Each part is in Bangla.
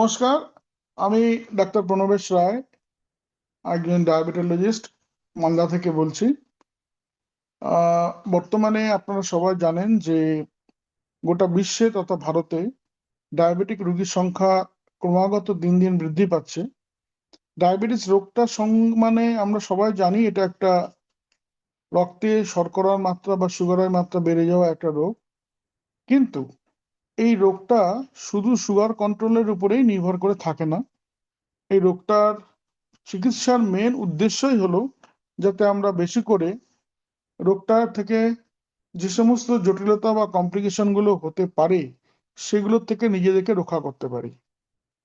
নমস্কার। আমি ডাক্তার প্রণবেশ রায়, একজন ডায়াবেটোলজিস্ট, মালদা থেকে বলছি। বর্তমানে আপনারা সবাই জানেন যে গোটা বিশ্বে তথা ভারতে ডায়াবেটিক রোগীর সংখ্যা ক্রমাগত দিন দিন বৃদ্ধি পাচ্ছে। ডায়াবেটিস রোগটা মানে আমরা সবাই জানি এটা একটা রক্তে শর্করার মাত্রা বা সুগারের মাত্রা বেড়ে যাওয়া একটা রোগ। কিন্তু এই রোগটা শুধু সুগার কন্ট্রোলের উপরেই নির্ভর করে থাকে না। এই রোগটার চিকিৎসার মেন উদ্দেশ্যই হলো যাতে আমরা বেশি করে রোগটা থেকে যে সমস্ত জটিলতা বা কমপ্লিকেশন গুলো হতে পারে সেগুলোর থেকে নিজেদেরকে রক্ষা করতে পারি।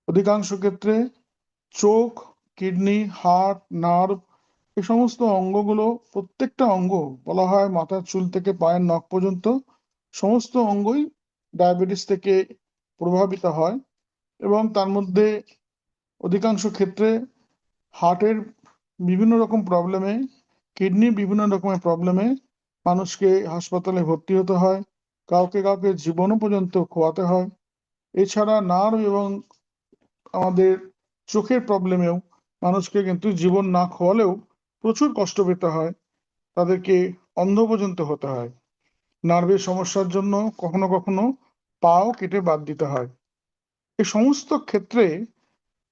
অধিকাংশ ক্ষেত্রে চোখ, কিডনি, হার্ট, নার্ভ, এই সমস্ত অঙ্গগুলো, প্রত্যেকটা অঙ্গ, বলা হয় মাথার চুল থেকে পায়ের নখ পর্যন্ত সমস্ত অঙ্গই ডায়াবেটিস থেকে প্রভাবিত হয়। এবং তার মধ্যে অধিকাংশ ক্ষেত্রে হার্টের বিভিন্ন রকম প্রবলেমে, কিডনির বিভিন্ন রকমের প্রবলেমে মানুষকে হাসপাতালে ভর্তি হতে হয়, কাউকে কাউকে জীবনও পর্যন্ত খোয়াতে হয়। এছাড়া নার্ভ এবং আমাদের চোখের প্রবলেমেও মানুষকে কিন্তু জীবন না খোয়ালেও প্রচুর কষ্ট পেতে হয়, তাদেরকে অন্ধ পর্যন্ত হতে হয়। নার্ভের সমস্যার জন্য কখনো কখনো পাও কেটে বাদ দিতে হয়। এই সমস্ত ক্ষেত্রে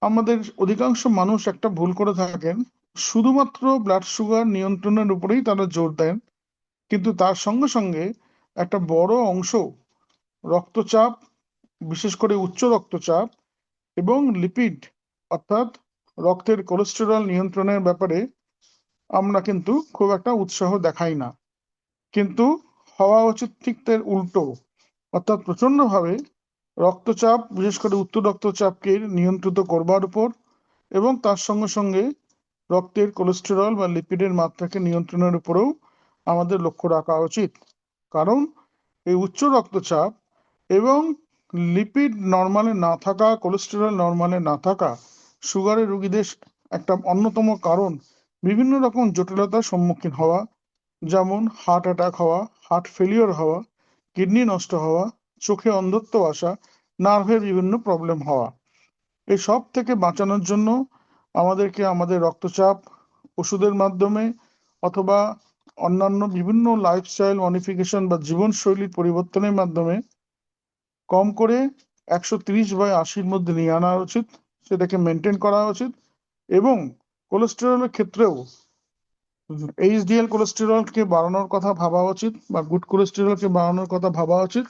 আমাদের অধিকাংশ মানুষ একটা ভুল করে থাকেন, শুধুমাত্র ব্লাড সুগার নিয়ন্ত্রণের উপরেই তারা জোর দেন, কিন্তু তার সঙ্গে সঙ্গে একটা বড় অংশ রক্তচাপ, বিশেষ করে উচ্চ রক্তচাপ এবং লিপিড অর্থাৎ রক্তের কোলেস্টেরল নিয়ন্ত্রণের ব্যাপারে আমরা কিন্তু খুব একটা উৎসাহ দেখাই না। কিন্তু হওয়া উচিত ঠিক তার উল্টো, অর্থাৎ প্রচন্ডভাবে রক্তচাপ, বিশেষ করে উচ্চ রক্তচাপকে নিয়ন্ত্রিত করবার উপর এবং তার সঙ্গে সঙ্গে রক্তের কোলেস্টেরল বা লিপিডের মাত্রাকে নিয়ন্ত্রণের উপরেও আমাদের লক্ষ্য রাখা উচিত। কারণ এই উচ্চ রক্তচাপ এবং লিপিড নর্মালে না থাকা, কোলেস্টেরল নর্মালে না থাকা সুগারের রোগীদের একটা অন্যতম কারণ বিভিন্ন রকম জটিলতার সম্মুখীন হওয়া, যেমন হার্ট অ্যাটাক হওয়া, হার্ট ফেলিওর হওয়া, কিডনি নষ্ট হওয়া, চোখে অন্ধত্ব আসা, নার্ভের বিভিন্ন প্রবলেম হওয়া। এই সব থেকে বাঁচানোর জন্য আমাদেরকে আমাদের রক্তচাপ ওষুধের মাধ্যমে অথবা অন্যান্য বিভিন্ন লাইফস্টাইল মডিফিকেশন বা জীবনশৈলীর পরিবর্তনের মাধ্যমে কম করে 130/80-র মধ্যে নিয়ে আনা উচিত, সেটাকে মেনটেন করা উচিত। এবং কোলেস্টেরলের ক্ষেত্রেও এইচডিএল কোলেস্টেরলকে বাড়ানোর কথা ভাবা উচিত বা গুড কোলেস্টেরলকে বাড়ানোর কথা ভাবা উচিত।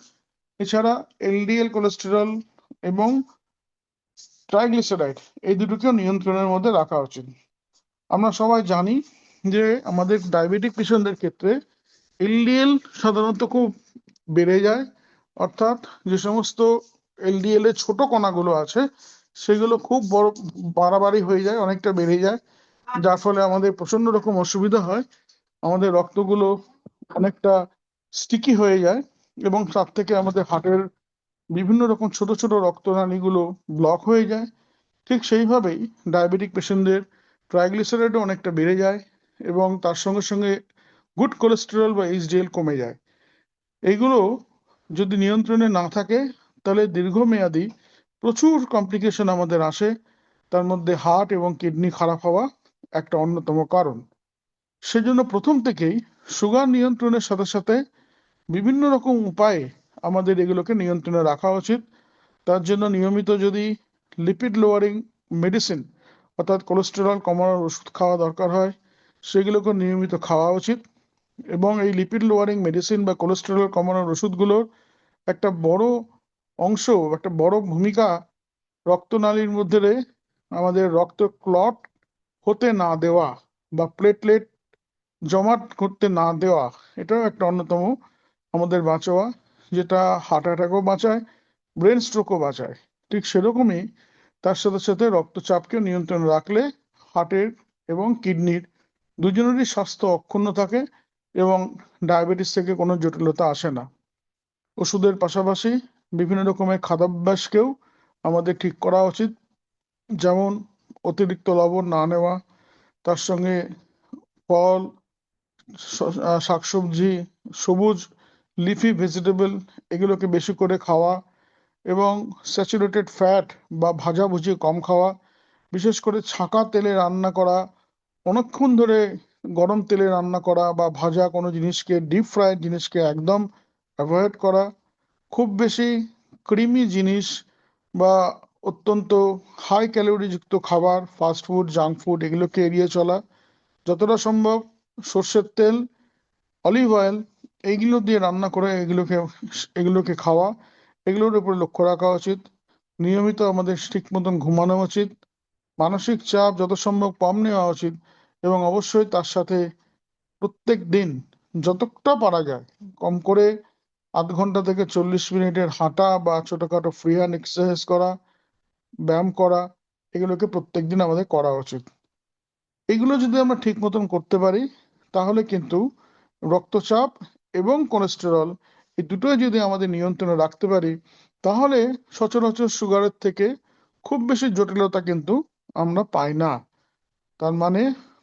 এছাড়া এলডিএল কোলেস্টেরল এবং ট্রাইগ্লিসারাইড, এই দুটোকেও নিয়ন্ত্রণের মধ্যে রাখা উচিত। আমরা সবাই জানি যে আমাদের ডায়াবেটিক পেশেন্টদের ক্ষেত্রে এলডিএল সাধারণত খুব বেড়ে যায়, অর্থাৎ যে সমস্ত এলডিএল এর ছোট কণাগুলো আছে সেগুলো খুব বড় বাড়াবাড়ি হয়ে যায়, অনেকটা বেড়ে যায়, যার ফলে আমাদের প্রচন্ড রকম অসুবিধা হয়। আমাদের রক্তগুলো অনেকটা স্টিকি হয়ে যায় এবং তার থেকে আমাদের হার্টের বিভিন্ন রকম ছোট ছোট রক্তনালীগুলো ব্লক হয়ে যায়। ঠিক সেইভাবেই ডায়াবেটিক পেশেন্টদের ট্রাইগ্লিসারাইডও অনেকটা বেড়ে যায় এবং তার সঙ্গে সঙ্গে গুড কোলেস্টেরল বা এইচডিএল কমে যায়। এইগুলো যদি নিয়ন্ত্রণে না থাকে তাহলে দীর্ঘমেয়াদী প্রচুর কমপ্লিকেশন আমাদের আসে, তার মধ্যে হার্ট এবং কিডনি খারাপ হওয়া একটা অন্যতম কারণ। সেজন্য প্রথম থেকেই সুগার নিয়ন্ত্রণের সাথে সাথে বিভিন্ন রকম উপায়ে আমাদের এগুলোকে নিয়ন্ত্রণে রাখা উচিত। তার জন্য নিয়মিত যদি লিপিড লোয়ারিং মেডিসিন অর্থাৎ কোলেস্টেরল কমানোর ওষুধ খাওয়া দরকার হয়, সেগুলোকে নিয়মিত খাওয়া উচিত। এবং এই লিপিড লোয়ারিং মেডিসিন বা কোলেস্টেরল কমানোর ওষুধগুলোর একটা বড় অংশ, একটা বড় ভূমিকা রক্তনালীর মধ্যে আমাদের রক্ত ক্লট হতে না দেওয়া বা প্লেটলেট জমাট করতে না দেওয়া, এটাও একটা অন্যতম আমাদের বাঁচাওয়া, যেটা হার্ট অ্যাটাকও বাঁচায়, ব্রেন স্ট্রোকও বাঁচায়। ঠিক সেরকমই তার সাথে সাথে রক্তচাপকে নিয়ন্ত্রণে রাখলে হার্টের এবং কিডনির দুজনেরই স্বাস্থ্য অক্ষুণ্ণ থাকে এবং ডায়াবেটিস থেকে কোনো জটিলতা আসে না। ওষুধের পাশাপাশি বিভিন্ন রকমের খাদ্যাভ্যাসকেও আমাদের ঠিক করা উচিত, যেমন অতিরিক্ত লবণ না নেওয়া, তার সঙ্গে ফল, শাকসবজি, সবুজ লিফি ভেজিটেবল, এগুলোকে বেশি করে খাওয়া এবং স্যাচুরেটেড ফ্যাট বা ভাজাভুজি কম খাওয়া, বিশেষ করে ছাঁকা তেলে রান্না করা, অনেকক্ষণ ধরে গরম তেলে রান্না করা বা ভাজা কোনো জিনিসকে, ডিপ ফ্রাইড জিনিসকে একদম অ্যাভয়েড করা, খুব বেশি ক্রিমি জিনিস বা অত্যন্ত হাই ক্যালোরিযুক্ত খাবার, ফাস্ট ফুড, জাঙ্ক ফুড এগুলোকে এড়িয়ে চলা, যতটা সম্ভব সর্ষের তেল, অলিভ অয়েল এইগুলো দিয়ে রান্না করে এগুলোকে খাওয়া, এগুলোর উপরে লক্ষ্য রাখা উচিত। নিয়মিত আমাদের ঠিক মতন ঘুমানো উচিত, মানসিক চাপ যত সম্ভব কম নেওয়া উচিত, এবং অবশ্যই তার সাথে প্রত্যেক দিন যতটা পারা যায় কম করে 0.5 ঘন্টা থেকে 40 মিনিটের হাঁটা বা ছোটখাটো ফ্রি হ্যান্ড এক্সারসাইজ করা, ব্যায়াম করা, এগুলোকে প্রত্যেকদিন আমাদের করা উচিত। এগুলো যদি আমরা ঠিক মতন করতে পারি তাহলে কিন্তু রক্তচাপ এবং কোলেস্টেরল এই দুটোই যদি আমাদের নিয়ন্ত্রণে রাখতে পারি তাহলে সচরাচর সুগারের থেকে খুব বেশি জটিলতা কিন্তু আমরা পাই না। তার মানে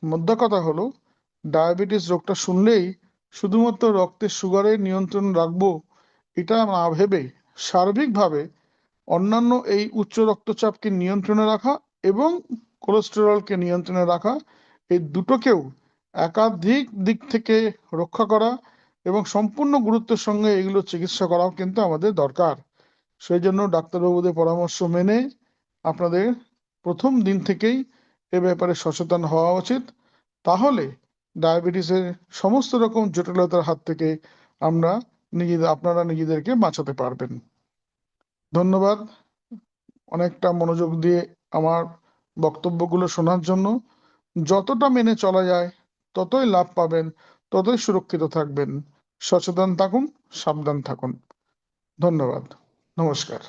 মোদ্দা কথা হলো, ডায়াবেটিস রোগটা শুনলেই শুধুমাত্র রক্তের সুগারের নিয়ন্ত্রণ রাখবো এটা না ভেবে সার্বিকভাবে অন্যান্য এই উচ্চ রক্তচাপকে নিয়ন্ত্রণে রাখা এবং কোলেস্টেরলকে নিয়ন্ত্রণে রাখা, এই দুটোকেও একাধিক দিক থেকে রক্ষা করা এবং সম্পূর্ণ গুরুত্বের সঙ্গে এগুলো চিকিৎসা করাও কিন্তু আমাদের দরকার। সেই জন্য ডাক্তারবাবুদের পরামর্শ মেনে আপনাদের প্রথম দিন থেকেই এ ব্যাপারে সচেতন হওয়া উচিত। তাহলে ডায়াবেটিসের সমস্ত রকম জটিলতার হাত থেকে আপনারা নিজেদেরকে বাঁচাতে পারবেন। ধন্যবাদ অনেকটা মনোযোগ দিয়ে আমার বক্তব্যগুলো শোনার জন্য। যতটা মেনে চলা যায় ততই লাভ পাবেন, ততই সুরক্ষিত থাকবেন। সচেতন থাকুন, সাবধান থাকুন। ধন্যবাদ, নমস্কার।